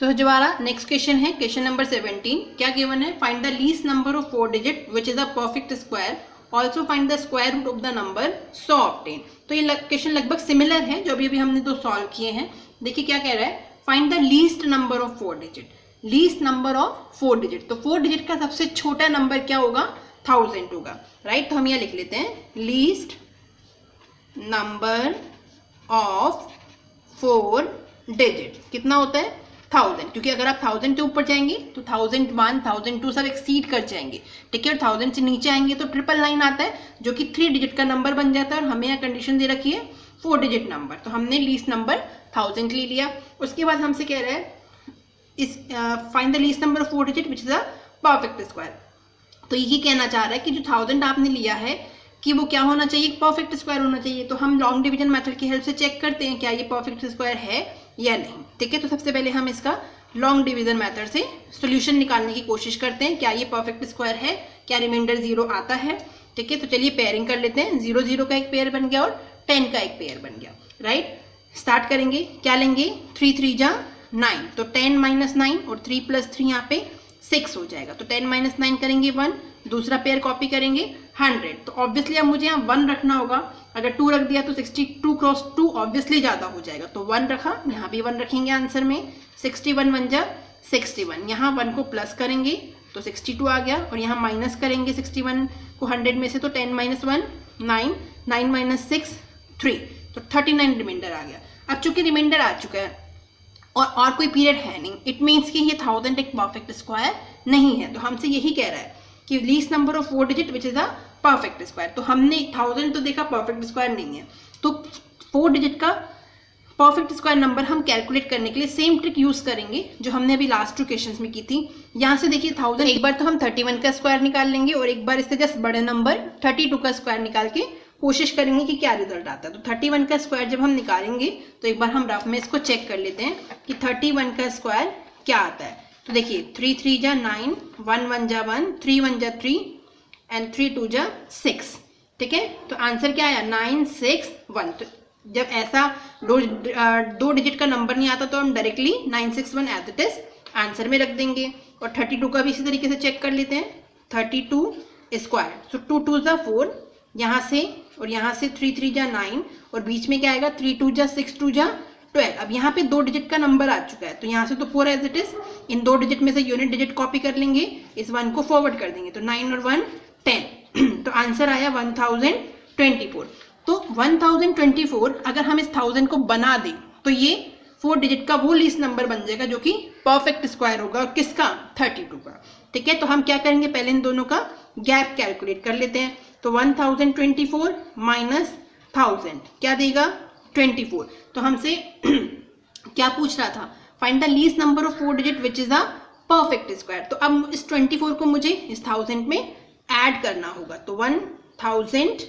तो जो हमारा नेक्स्ट क्वेश्चन है क्वेश्चन नंबर 17, क्या गिवन है? Find the least number of 4 digit which is a perfect square, also find the square root of the number so obtain. तो ये question लगभग सिमिलर है जो अभी हमने दो सॉल्व किए हैं। देखिए क्या कह रहा है, find the least number of 4 digit, least number of 4 digit. तो 4 डिजिट का सबसे छोटा नंबर क्या होगा? 1000 होगा, राइट। तो हम यहाँ लिख लेते हैं लीस्ट नंबर ऑफ 4 डिजिट कितना होता है? 1000, क्योंकि अगर आप 1000 के ऊपर जाएंगे तो 1001, 1002 सब एक्सीड कर जाएंगे, ठीक है। और 1000 से नीचे आएंगे तो 999 आता है जो कि 3 डिजिट का नंबर बन जाता है, और हमें यहाँ कंडीशन दे रखी है 4 डिजिट नंबर। तो हमने लीस्ट नंबर 1000 ले लिया। उसके बाद हमसे कह रहा है इस find the least number of 4 digit which is a perfect square. तो यही कहना चाह रहा है कि जो 1000 आपने लिया है कि वो क्या होना चाहिए? परफेक्ट स्क्वायर होना चाहिए। तो हम लॉन्ग डिवीजन मेथड की हेल्प से चेक करते हैं क्या ये परफेक्ट स्क्वायर है या नहीं, ठीक है। तो सबसे पहले हम इसका लॉन्ग डिवीजन मेथड से सॉल्यूशन निकालने की कोशिश करते हैं, क्या ये परफेक्ट स्क्वायर है, क्या रिमाइंडर 0 आता है, ठीक है। तो चलिए पेयरिंग कर लेते हैं। 0 0 का एक पेयर बन गया और 10 का एक पेयर बन गया, राइट। स्टार्ट करेंगे, क्या लेंगे? 3 3 जा 9, तो 10 - 9 और 3 + 3 यहाँ पे 6 हो जाएगा। तो 10 - 9 करेंगे 1, दूसरा पेयर कॉपी करेंगे 100। तो ऑब्वियसली अब मुझे यहाँ 1 रखना होगा, अगर 2 रख दिया तो 62 क्रॉस 2 ऑब्वियसली ज़्यादा हो जाएगा, तो 1 रखा, यहाँ भी 1 रखेंगे आंसर में। 61 1 जा 61, यहाँ 1 को प्लस करेंगे तो 62 आ गया, और यहाँ माइनस करेंगे 61 को 100 में से, तो 10 - 1 9, 9 - 6 3, तो 39 रिमाइंडर आ गया। अब चूंकि रिमाइंडर आ चुका है और कोई पीरियड है नहीं, इट मीन्स कि ये 1000 एक परफेक्ट स्क्वायर नहीं है। तो हमसे यही कह रहा है कि least number of 4 digit which is a perfect square. तो हमने 1000 तो देखा परफेक्ट स्क्वायर नहीं है, तो 4 डिजिट का परफेक्ट स्क्वायर नंबर हम कैलकुलेट करने के लिए सेम ट्रिक यूज करेंगे जो हमने अभी लास्ट 2 क्वेश्चंस में की थी। यहाँ से देखिए 1000, एक बार तो हम 31 का स्क्वायर निकाल लेंगे और एक बार इससे जस्ट बड़े नंबर 32 का स्क्वायर निकाल के कोशिश करेंगे कि क्या रिजल्ट आता है। तो 31 का स्क्वायर जब हम निकालेंगे तो एक बार हम रफ में इसको चेक कर लेते हैं कि 31 का स्क्वायर क्या आता है। तो देखिए 3 3 जा 9, 1 1 जा 1, 3 1 जा 3 एंड 3 2 जा 6, ठीक है। तो आंसर क्या आया? 9 6 1। तो जब ऐसा दो डिजिट का नंबर नहीं आता तो हम directly 961 as it is answer में रख देंगे। और 32 का भी इसी तरीके से चेक कर लेते हैं, 32 स्क्वायर, सो 2 2 जा 4, यहाँ से और यहाँ से 3 3 जा 9, और बीच में क्या आएगा? 3 2 जा 6 2 जा 12। अब यहाँ पे 2 डिजिट का नंबर आ चुका है, तो यहाँ से तो 4 as it is, in 2 digit में से यूनिट डिजिट कॉपी कर लेंगे, इस 1 को फॉरवर्ड कर देंगे, तो 9 और 1 10। तो आंसर आया 1024। तो 1024 अगर हम इस 1000 को बना दें तो ये 4 डिजिट का वो लीस्ट नंबर बन जाएगा जो कि परफेक्ट स्क्वायर होगा, और किसका? 32 का, ठीक है। तो हम क्या करेंगे, पहले इन दोनों का गैप कैलकुलेट कर लेते हैं। तो 1024 माइनस 1000 क्या देगा? 24। तो हमसे क्या पूछ रहा था? Find the least number of 4 digit which is a perfect square. तो अब इस 24 को मुझे इस 1000 में ऐड करना होगा। तो 1000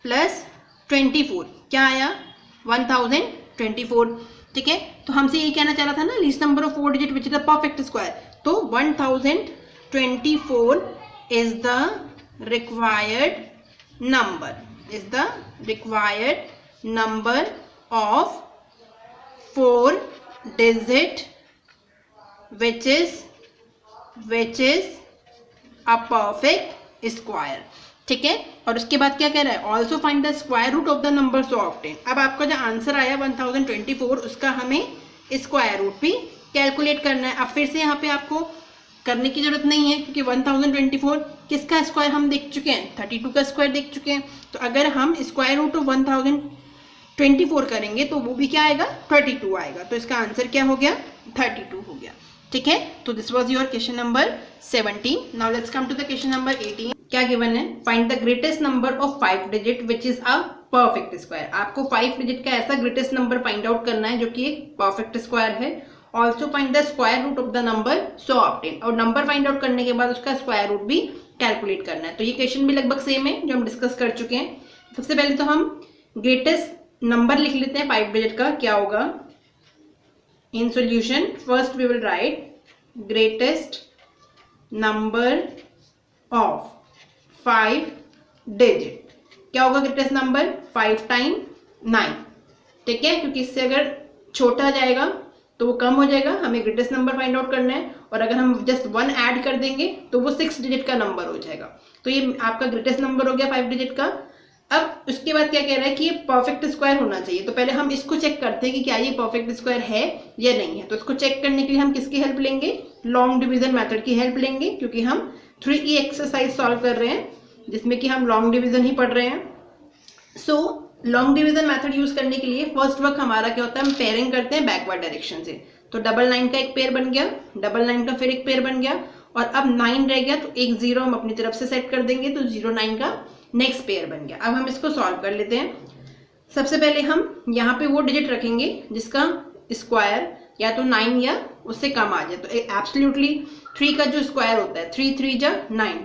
प्लस 24 क्या आया? 1024, ठीक है। तो हमसे ये कहना चाह रहा था ना, least number of 4 digit which is a perfect square. तो 1024 is the required number of 4 digit which is a perfect square, ठीक है। और उसके बाद क्या कह रहा है? Also find the square root of the number so obtain. अब आपका जो आंसर आया 1024, उसका हमें स्क्वायर रूट भी कैलकुलेट करना है। अब फिर से यहाँ पे आपको करने की जरूरत नहीं है, क्योंकि 1024 किसका स्क्वायर हम देख चुके हैं? 32 का स्क्वायर देख चुके हैं। तो अगर हम स्क्वायर रूट ऑफ 1024 करेंगे तो वो भी क्या आएगा? 32 आएगा। तो इसका आंसर क्या हो गया? 32 हो गया, ठीक है। तो this was your question number 17। Now let's come to the question number 18। क्या गिवन है? Find the greatest number of 5 digit which is a perfect square. आपको 5 डिजिट का ऐसा ग्रेटेस्ट नंबर फाइंड आउट करना है जो कि एक परफेक्ट स्क्वायर है। Also find the square root of the number so obtain. और नंबर फाइंड आउट करने के बाद उसका स्क्वायर रूट भी कैलकुलेट करना है। तो ये क्वेश्चन भी लगभग सेम है जो हम डिस्कस कर चुके हैं। सबसे पहले तो हम ग्रेटेस्ट नंबर लिख लेते हैं 5 डिजिट का, क्या होगा? In solution first we will write greatest number of 5 digit. क्या होगा ग्रेटेस्ट नंबर? 5 टाइम 9, ठीक है, क्योंकि इससे अगर छोटा जाएगा तो वो कम हो जाएगा, हमें ग्रेटेस्ट नंबर फाइंड आउट करना है, और अगर हम जस्ट 1 ऐड कर देंगे तो वो 6 डिजिट का नंबर हो जाएगा। तो ये आपका ग्रेटेस्ट नंबर हो गया 5 डिजिट का। अब उसके बाद क्या कह रहा है कि ये परफेक्ट स्क्वायर होना चाहिए। तो पहले हम इसको चेक करते हैं कि क्या ये परफेक्ट स्क्वायर है या नहीं है। तो इसको चेक करने के लिए हम किसकी हेल्प लेंगे, लॉन्ग डिवीजन मेथड की हेल्प लेंगे, क्योंकि हम 3E एक्सरसाइज सॉल्व कर रहे हैं जिसमें कि हम लॉन्ग डिवीजन ही पढ़ रहे हैं। So long division method use करने के लिए फर्स्ट वर्क हमारा क्या होता है, हम पेयरिंग करते हैं बैकवर्ड डायरेक्शन से। तो 9 का एक पेयर बन गया, 9 का फिर एक पेयर बन गया, और अब 9 रह गया तो एक 0 हम अपनी तरफ से सेट कर देंगे, तो 0 9 का नेक्स्ट पेयर बन गया। अब हम इसको सॉल्व कर लेते हैं। सबसे पहले हम यहाँ पे वो डिजिट रखेंगे जिसका स्क्वायर या तो 9 या उससे कम आ जाए। तो एब्सोल्युटली 3 का जो स्क्वायर होता है 3 3 जा 9,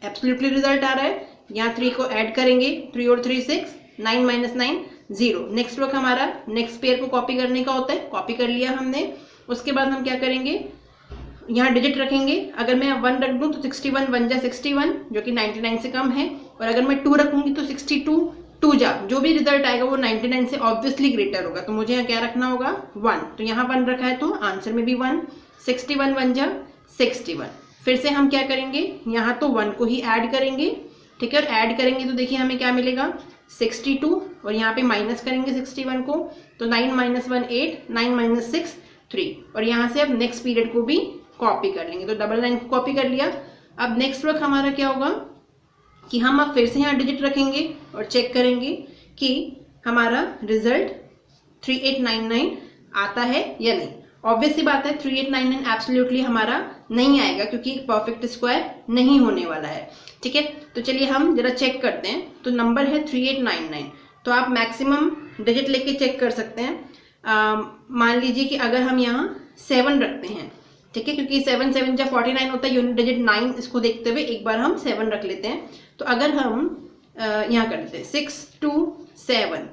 एब्सोल्युटली रिजल्ट आ रहा है। यहाँ 3 को ऐड करेंगे, 3 और 3 6, 9 - 9 0। नेक्स्ट वर्क हमारा नेक्स्ट पेयर को कॉपी करने का होता है, कॉपी कर लिया हमने। उसके बाद हम क्या करेंगे, यहाँ डिजिट रखेंगे। अगर मैं 1 रख दूँ तो 61 1 जा 61 जो कि 99 से कम है, और अगर मैं 2 रखूंगी तो 62 2 जा जो भी रिजल्ट आएगा वो 99 से ऑब्वियसली ग्रेटर होगा। तो मुझे यहाँ क्या रखना होगा 1, तो यहाँ 1 रखा है तो आंसर में भी 1। 61 1 जा 61। फिर से हम क्या करेंगे, यहाँ तो 1 को ही ऐड करेंगे, ठीक है, और ऐड करेंगे तो देखिए हमें क्या मिलेगा 62, और यहाँ पे माइनस करेंगे 61 को, तो 9 - 1 8, 9 - 6 3, और यहाँ से अब नेक्स्ट पीरियड को भी कॉपी कर लेंगे। तो 99 को कॉपी कर लिया। अब नेक्स्ट वर्क हमारा क्या होगा कि हम अब फिर से यहाँ डिजिट रखेंगे और चेक करेंगे कि हमारा रिजल्ट 3899 आता है या नहीं। ऑब्वियस सी बात है 3899 एब्सोल्युटली हमारा नहीं आएगा, क्योंकि परफेक्ट स्क्वायर नहीं होने वाला है, ठीक है। तो चलिए हम जरा चेक करते हैं। तो नंबर है 3899, तो आप मैक्सिमम डिजिट लेके चेक कर सकते हैं। मान लीजिए कि अगर हम यहाँ 7 रखते हैं, ठीक है, क्योंकि 7 7 जब 49 होता है, यूनिट डिजिट 9, इसको देखते हुए एक बार हम 7 रख लेते हैं। तो अगर हम यहाँ कर लेते हैं 6 2 7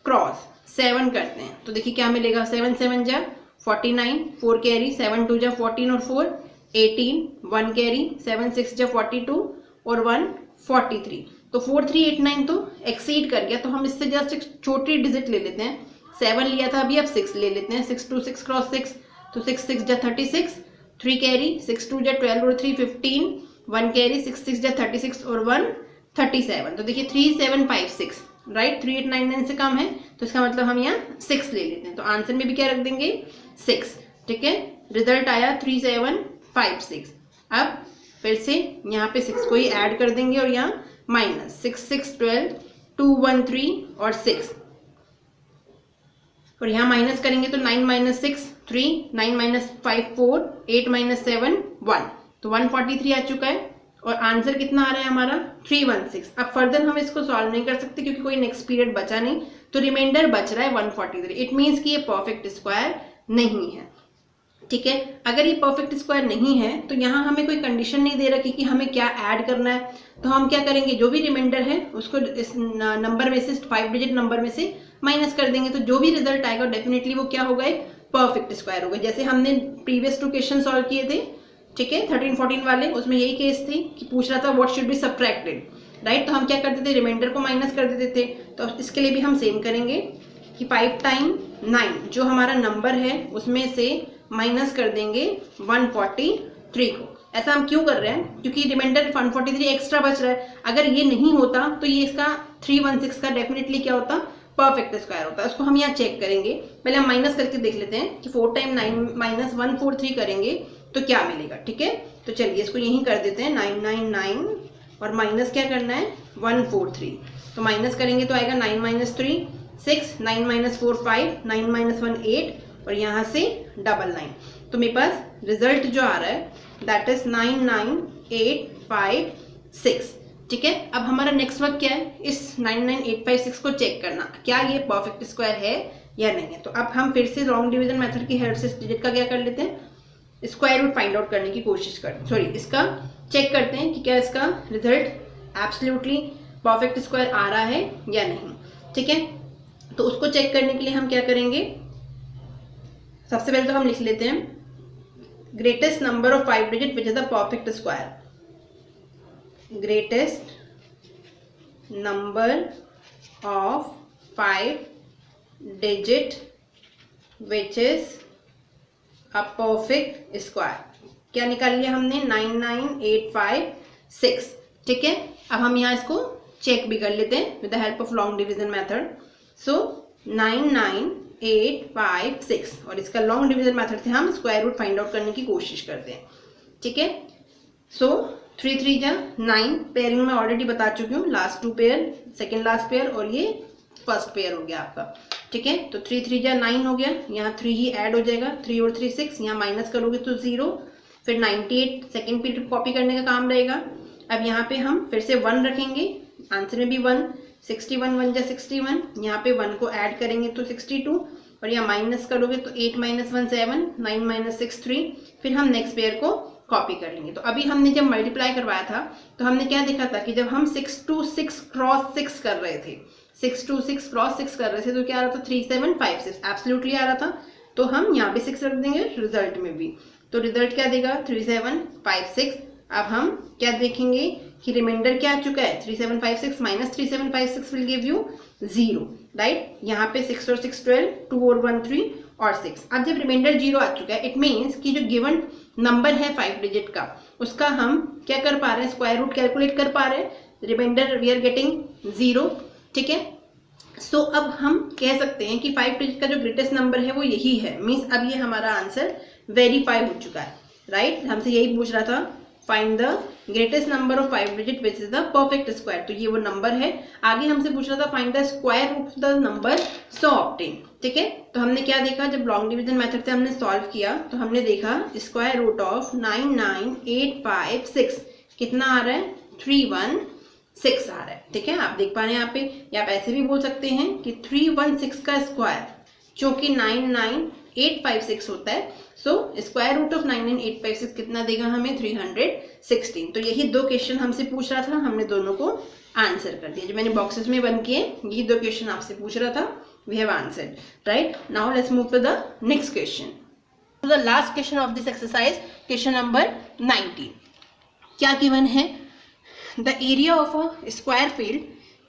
क्रॉस 7 करते हैं, तो देखिए क्या मिलेगा, 7 7 जा 49, 4 कैरी, 7 2 जा 14 और 4 18, 1 कैरी, 7 6 जा 42 और 1 43। तो 4389 तो एक्सीड कर गया। तो हम इससे जस्ट एक छोटी डिजिट ले लेते हैं, 7 लिया था अभी, अब 6 ले लेते हैं। 6 2 6 क्रॉस 6, तो 6 6 जा 36, 3 कैरी, 6 2 जा 12 और 3 15, 1 कैरी, 6 6 जा 36 और 1 37। तो देखिए 3756, राइट, 3899 से कम है, तो इसका मतलब हम यहाँ 6 ले लेते हैं। तो आंसर में भी क्या रख देंगे 6, ठीक है। रिजल्ट आया 3756। अब फिर से यहाँ पे 6 को ही ऐड कर देंगे, और यहाँ माइनस 6 6 12 2 1 3 और 6, और यहाँ माइनस करेंगे तो 9 - 6 3, 9 - 5 4, 8 - 7 1, तो 143 आ चुका है। और आंसर कितना आ रहा है हमारा 316। अब फर्दर हम इसको सॉल्व नहीं कर सकते क्योंकि कोई नेक्स्ट पीरियड बचा नहीं, तो रिमाइंडर बच रहा है 143। इट मीन्स कि ये परफेक्ट स्क्वायर नहीं है, ठीक है। अगर ये परफेक्ट स्क्वायर नहीं है तो यहाँ हमें कोई कंडीशन नहीं दे रखी कि हमें क्या ऐड करना है। तो हम क्या करेंगे, जो भी रिमाइंडर है उसको इस नंबर में से 5 डिजिट नंबर में से माइनस कर देंगे, तो जो भी रिजल्ट आएगा डेफिनेटली वो क्या होगा, एक परफेक्ट स्क्वायर होगा। जैसे हमने प्रीवियस 2 क्वेश्चन सॉल्व किए थे, ठीक है, 13 14 वाले, उसमें यही केस थी कि पूछ रहा था what should be subtracted, right. तो हम क्या करते थे, रिमाइंडर को माइनस कर देते थे। तो इसके लिए भी हम सेम करेंगे कि 5 टाइम 9 जो हमारा नंबर है उसमें से माइनस कर देंगे 143 को। ऐसा हम क्यों कर रहे हैं, क्योंकि रिमाइंडर 143 एक्स्ट्रा बच रहा है। अगर ये नहीं होता तो ये इसका 316 का डेफिनेटली क्या होता, परफेक्ट स्क्वायर होता है। उसको हम यहाँ चेक करेंगे। पहले हम माइनस करके देख लेते हैं कि 4 टाइम 9 माइनस 143 करेंगे तो क्या मिलेगा, ठीक है। तो चलिए इसको यहीं कर देते हैं 999 और माइनस क्या करना है 143। तो माइनस करेंगे तो आएगा 9 - 3 6, 9 - 4 5, 9 - 1 8 और यहाँ से 99। तो मेरे पास रिजल्ट जो आ रहा है दैट इज 99856, ठीक है। अब हमारा नेक्स्ट वर्क क्या है, इस 99856 को चेक करना क्या ये परफेक्ट स्क्वायर है या नहीं है। तो अब हम फिर से लॉन्ग डिवीजन मेथड की हेल्प से इस डिजिट का क्या कर लेते हैं, स्क्वायर रूट फाइंड आउट करने की कोशिश करते हैं, सॉरी इसका चेक करते हैं कि क्या इसका रिजल्ट एब्सोल्युटली परफेक्ट स्क्वायर आ रहा है या नहीं, ठीक है। तो उसको चेक करने के लिए हम क्या करेंगे, सबसे पहले तो हम लिख लेते हैं greatest number of 5 digit which is the perfect square. Greatest number of 5 digit which is a perfect square. क्या निकाल लिया हमने? 99856। ठीक है, अब हम यहाँ इसको चेक भी कर लेते हैं with the help of long division method. So 99856 और इसका लॉन्ग डिवीजन मेथड से हम स्क्वायर रूट फाइंड आउट करने की कोशिश करते हैं। ठीक है, सो 3 3 जा 9, पेयरिंग में ऑलरेडी बता चुकी हूँ, last 2 pair, second last pair और ये फर्स्ट पेयर हो गया आपका। ठीक है, तो 3 3 जा 9 हो गया, यहाँ 3 ही ऐड हो जाएगा, 3 और 3 6, यहाँ माइनस करोगे तो 0, फिर 98 सेकेंड पीरियड कॉपी करने का काम रहेगा। अब यहाँ पे हम फिर से 1 रखेंगे, आंसर में भी 1, 61 1 जा 61, यहाँ पे 1 को ऐड करेंगे तो 62 और यहाँ माइनस करोगे तो 8 - 1 7, 9 - 6 3, फिर हम नेक्स्ट पेयर को कॉपी कर लेंगे। तो अभी हमने जब मल्टीप्लाई करवाया था तो हमने क्या देखा था कि जब हम 6 2 6 क्रॉस 6 कर रहे थे, 6 2 6 क्रॉस 6 कर रहे थे तो क्या आ रहा था? 3 7 5 6 एब्सोल्युटली आ रहा था। तो हम यहाँ पे 6 रख देंगे रिजल्ट में भी, तो रिजल्ट क्या देगा? 3 7 5 6। अब हम क्या देखेंगे कि रिमाइंडर क्या आ चुका है? 3 7 5 6 minus 3 7 5 6 will give you 0, right. यहाँ पे 6 और 6 12, 2 और 1 3 और 6। अब जब रिमाइंडर 0 आ चुका है, इट मीन्स कि जो गिवन नंबर है 5 डिजिट का, उसका हम क्या कर पा रहे हैं? स्क्वायर रूट कैलकुलेट कर पा रहे हैं। Remainder we are getting 0। ठीक है, सो अब हम कह सकते हैं कि 5 डिजिट का जो ग्रेटेस्ट नंबर है वो यही है। मीन्स अब ये हमारा आंसर वेरीफाई हो चुका है, राइट। हमसे यही पूछ रहा था, find the greatest number of 5 digit which is the perfect square, तो ये वो नंबर है। आगे हमसे पूछ रहा था find the square root of the number so obtain. ठीक है, तो हमने क्या देखा? जब लॉन्ग डिवीजन मेथड से हमने सॉल्व किया तो हमने देखा स्क्वायर रूट ऑफ 99856 कितना आ रहा है? 316 आ रहा है। ठीक है, आप देख पा रहे हैं यहाँ पे, या आप ऐसे भी बोल सकते हैं कि 316 का स्क्वायर जो कि 99856 होता है, सो स्क्वायर रूट ऑफ 99856 कितना देगा हमें? 316। तो यही 2 क्वेश्चन हमसे पूछ रहा था, हमने दोनों को आंसर कर दिया। जो मैंने बॉक्सेस में बन किए, यही 2 क्वेश्चन आपसे पूछ रहा था, we have answered, right. Now let's move to the next question, to the last question of this exercise, question number 19। क्या गिवन है? The area of a square field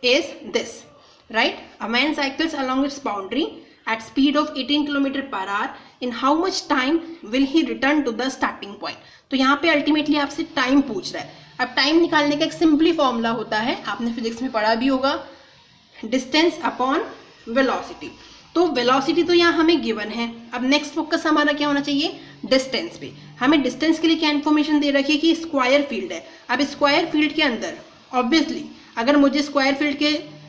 is this, right. A man cycles along its boundary at speed of 18 km/h, in how much time will he return to the starting point? तो यहाँ पे ultimately आपसे time पूछ रहा है। अब time निकालने का एक सिंपली फॉर्मूला होता है, आपने फिजिक्स में पढ़ा भी होगा, डिस्टेंस अपॉन वेलोसिटी। तो वेलोसिटी तो यहाँ हमें गिवन है। अब नेक्स्ट फोकस हमारा क्या होना चाहिए? डिस्टेंस पे। हमें डिस्टेंस के लिए क्या इन्फॉर्मेशन दे रखी है कि स्क्वायर फील्ड है। अब स्क्वायर फील्ड के अंदर ऑब्वियसली अगर मुझे स्क्वायर फील्ड के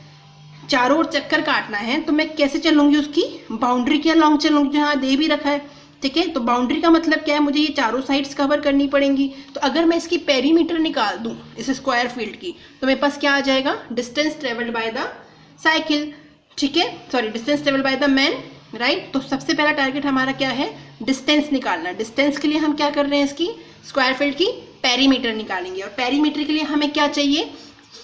चारों ओर चक्कर काटना है तो मैं कैसे चलूंगी? उसकी बाउंड्री के अलॉन्ग चलूंगी, जहाँ दे भी रखा है। ठीक है, तो बाउंड्री का मतलब क्या है? मुझे ये चारों साइड्स कवर करनी पड़ेंगी। तो अगर मैं इसकी पेरीमीटर निकाल दूं इस स्क्वायर फील्ड की, तो मेरे पास क्या आ जाएगा? Distance travelled by the cycle. ठीक है, sorry, distance travelled by the man, right. तो सबसे पहला टारगेट हमारा क्या है? डिस्टेंस निकालना। डिस्टेंस के लिए हम क्या कर रहे हैं? इसकी स्क्वायर फील्ड की पेरीमीटर निकालेंगे। और पेरीमीटर के लिए हमें क्या चाहिए?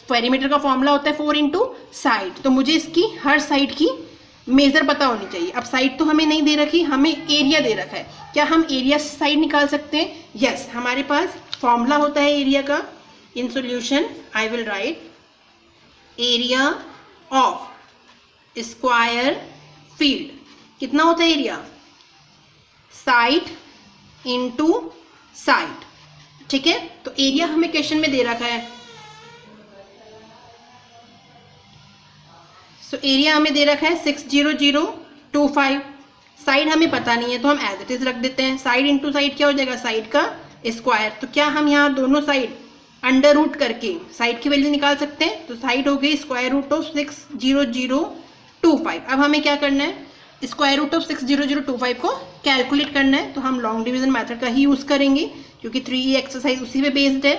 पेरीमीटर का फॉर्मूला होता है 4 × साइड। तो मुझे इसकी हर साइड की मेजर पता होनी चाहिए। अब साइड तो हमें नहीं दे रखी, हमें एरिया दे रखा है। क्या हम एरिया से साइड निकाल सकते हैं? यस, हमारे पास फॉर्मूला होता है एरिया का। In solution I will write area of square field. कितना होता है एरिया? Side into side. ठीक है, तो एरिया हमें क्वेश्चन में दे रखा है। सो एरिया हमें दे रखा है 60025। साइड हमें पता नहीं है तो हम एज इट इज रख देते हैं। साइड इंटू साइड क्या हो जाएगा? साइड का स्क्वायर। तो क्या हम यहाँ दोनों साइड अंडर रूट करके साइड की वैल्यू निकाल सकते हैं? तो साइड हो गई स्क्वायर रूट ऑफ 60025। अब हमें क्या करना है? स्क्वायर रूट ऑफ 60025 को कैलकुलेट करना है। तो हम लॉन्ग डिवीजन मेथड का ही यूज करेंगे क्योंकि 3E एक्सरसाइज उसी पे बेस्ड है,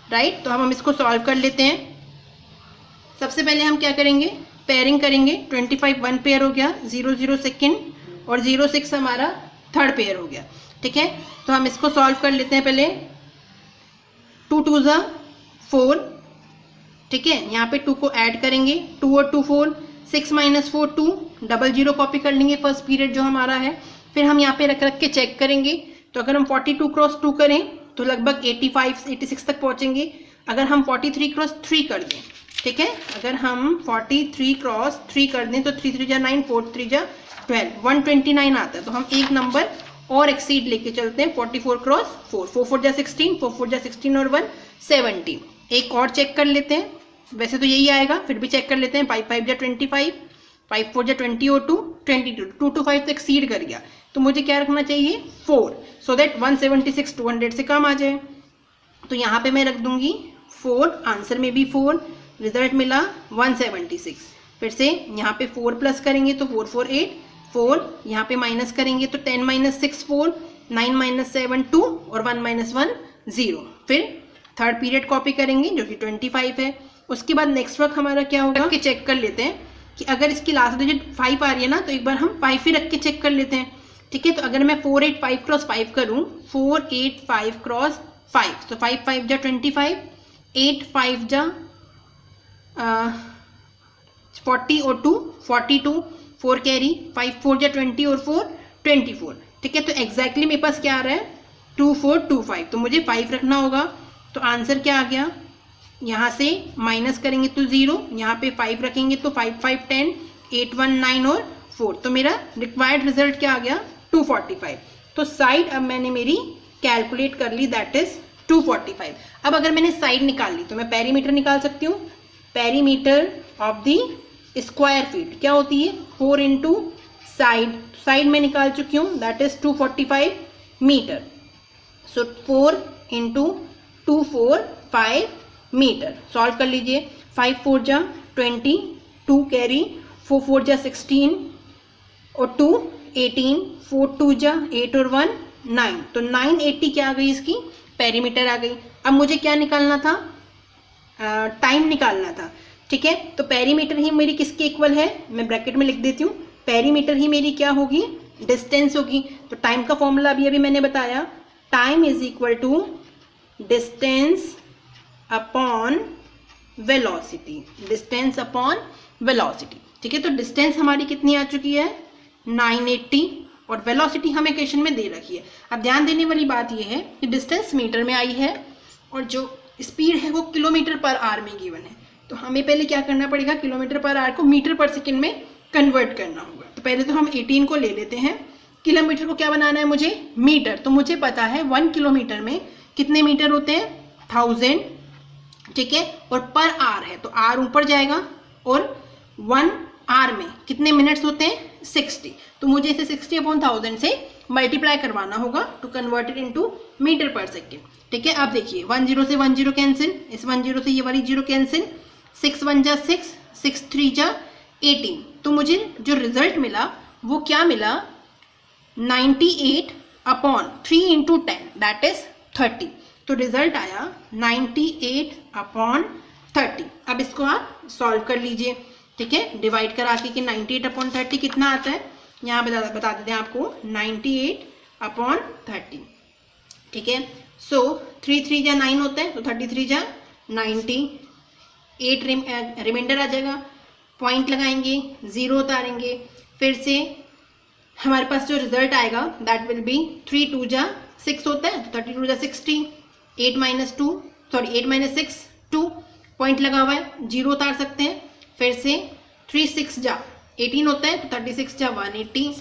राइट। तो हम इसको सॉल्व कर लेते हैं। सबसे पहले हम क्या करेंगे? पेयरिंग करेंगे। 25 1 पेयर हो गया, 0 0 सेकेंड और 0 6 हमारा थर्ड पेयर हो गया। ठीक है, तो हम इसको सॉल्व कर लेते हैं पहले। 2 2 ज़ा 4। ठीक है, यहाँ पे 2 को ऐड करेंगे, 2 और 2 4, 6 - 4 2, 00 कॉपी कर लेंगे फर्स्ट पीरियड जो हमारा है। फिर हम यहाँ पे रख के चेक करेंगे। तो अगर हम 42 × 2 करें तो लगभग 85 86 तक पहुँचेंगे। अगर हम 43 × 3 कर दें, ठीक है, अगर हम 43 × 3 कर दें तो 3 3 जा 9, 4 3 जा 12, 129 आता है। तो हम एक नंबर और एक्सीड लेके चलते हैं 44 क्रॉस 4, 4 4 जा 16, 4 4 जा 16 और 1 17। एक और चेक कर लेते हैं, वैसे तो यही आएगा, फिर भी चेक कर लेते हैं। 5 5 जा 25, 5 4 जा 20 और 2 22, 2 to 5 तो एक्सीड कर गया, तो मुझे क्या रखना चाहिए 4, सो दैट 176 200 से कम आ जाए। तो यहाँ पे मैं रख दूंगी 4, आंसर में भी 4, रिजल्ट मिला 176। फिर से यहाँ पे 4 प्लस करेंगे तो 4 4 8, 4 यहाँ पे माइनस करेंगे तो 10 - 6 4, 9 - 7 2 और 1 - 1 0। फिर थर्ड पीरियड कॉपी करेंगे जो कि 25 है। उसके बाद नेक्स्ट वर्क हमारा क्या होगा कि चेक कर लेते हैं कि अगर इसकी लास्ट डिजिट 5 आ रही है ना, तो एक बार हम 5 ही रख के चेक कर लेते हैं। ठीक है, तो अगर मैं 4 8 5 क्रॉस 5 करूँ, 4 8 5 क्रॉस 5, तो 5 5 जा 25, 8 5 जा 40 और 2 42, 4 कैरी, 5 4 जा 20 और 4 24। ठीक है, तो एग्जैक्टली मेरे पास क्या आ रहा है 2 4 2 5, तो मुझे 5 रखना होगा। तो आंसर क्या आ गया, यहाँ से माइनस करेंगे तो 0, यहाँ पे 5 रखेंगे तो 5 5 10, 8 1 9 और 4, तो मेरा रिक्वायर्ड रिजल्ट क्या आ गया 245। तो साइड अब मैंने मेरी कैलकुलेट कर ली, दैट इज 245। अब अगर मैंने साइड निकाल ली तो मैं पेरीमीटर निकाल सकती हूँ। Perimeter of the square feet क्या होती है 4 इंटू साइड, साइड में निकाल चुकी हूँ, that is 245 metre. So 4 into 245 metre. Solve कर लीजिए, 5 4 जा 20, 2 कैरी, 4 4 जा 16 और 2 18, 4 2 जा 8 और 1 9, तो 980 क्या आ गई इसकी पेरीमीटर आ गई। अब मुझे क्या निकालना था, टाइम निकालना था। ठीक है, तो पेरीमीटर ही मेरी किसके इक्वल है, मैं ब्रैकेट में लिख देती हूँ, पेरीमीटर ही मेरी क्या होगी डिस्टेंस होगी। तो टाइम का फॉर्मूला अभी मैंने बताया, time is equal to distance upon velocity, distance upon velocity. ठीक है, तो डिस्टेंस हमारी कितनी आ चुकी है 980 और वेलोसिटी हमें क्वेश्चन में दे रखी है। अब ध्यान देने वाली बात यह है कि डिस्टेंस मीटर में आई है और जो स्पीड है वो किलोमीटर पर आवर में गिवन है। तो हमें पहले क्या करना पड़ेगा, किलोमीटर पर आवर को मीटर पर सेकंड में कन्वर्ट करना होगा। तो पहले तो हम 18 को ले लेते हैं, किलोमीटर को क्या बनाना है मुझे मीटर। तो मुझे पता है 1 किलोमीटर में कितने मीटर होते हैं 1000। ठीक है, और पर आवर है तो आर ऊपर जाएगा और 1 आवर में कितने मिनट्स होते हैं 60। तो मुझे इसे 60/1000 से मल्टीप्लाई करवाना होगा to convert it into metre पर सेकेंड। ठीक है, अब देखिए 10 से 10 कैंसिल, इस 10 से ये वाली 0 कैंसिल, 6 1 जा 6, 6 3 जा 18। तो मुझे जो रिजल्ट मिला वो क्या मिला 98/3 इंटू 10 दैट इज 30। तो रिजल्ट आया 98/30। अब इसको आप सॉल्व कर लीजिए। ठीक है, डिवाइड करा के कि 98/30 कितना आता है, यहाँ बता देते हैं आपको 98/30। ठीक है, सो 3 3 जा 9 होता है तो 33 जा 90, 8 रिमाइंडर आ जाएगा, पॉइंट लगाएंगे, 0 उतारेंगे, फिर से हमारे पास जो रिजल्ट आएगा दैट विल बी 3 2 जा 6 होता है तो 32 जा 60, 8 - 6 2, पॉइंट लगा हुआ है, 0 उतार सकते हैं। फिर से 3 6 जा 18 होता है तो 36 जा 180,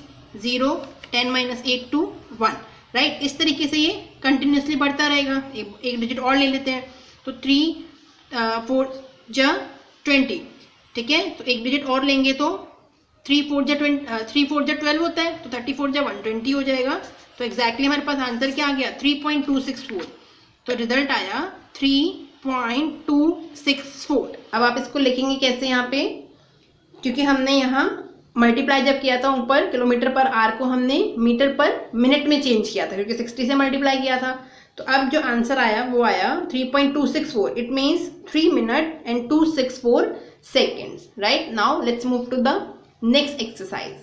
0 10 - 8 2 1, राइट। इस तरीके से ये कंटिन्यूसली बढ़ता रहेगा। एक डिजिट और ले लेते हैं तो 3 4 जा 20। ठीक है, तो एक डिजिट और लेंगे तो 3 4 जा 12 होता है तो 34 जा 120 हो जाएगा। तो एग्जैक्टली हमारे पास आंसर क्या आ गया 3.264। तो रिजल्ट आया 3.264। अब आप इसको लिखेंगे कैसे यहाँ पे, क्योंकि हमने यहाँ मल्टीप्लाई जब किया था ऊपर किलोमीटर पर आवर को हमने मीटर पर मिनट में चेंज किया था क्योंकि 60 से मल्टीप्लाई किया था। तो अब जो आंसर आया वो आया 3.264। It means 3 minutes and 264 seconds, right? Now let's move to the next exercise.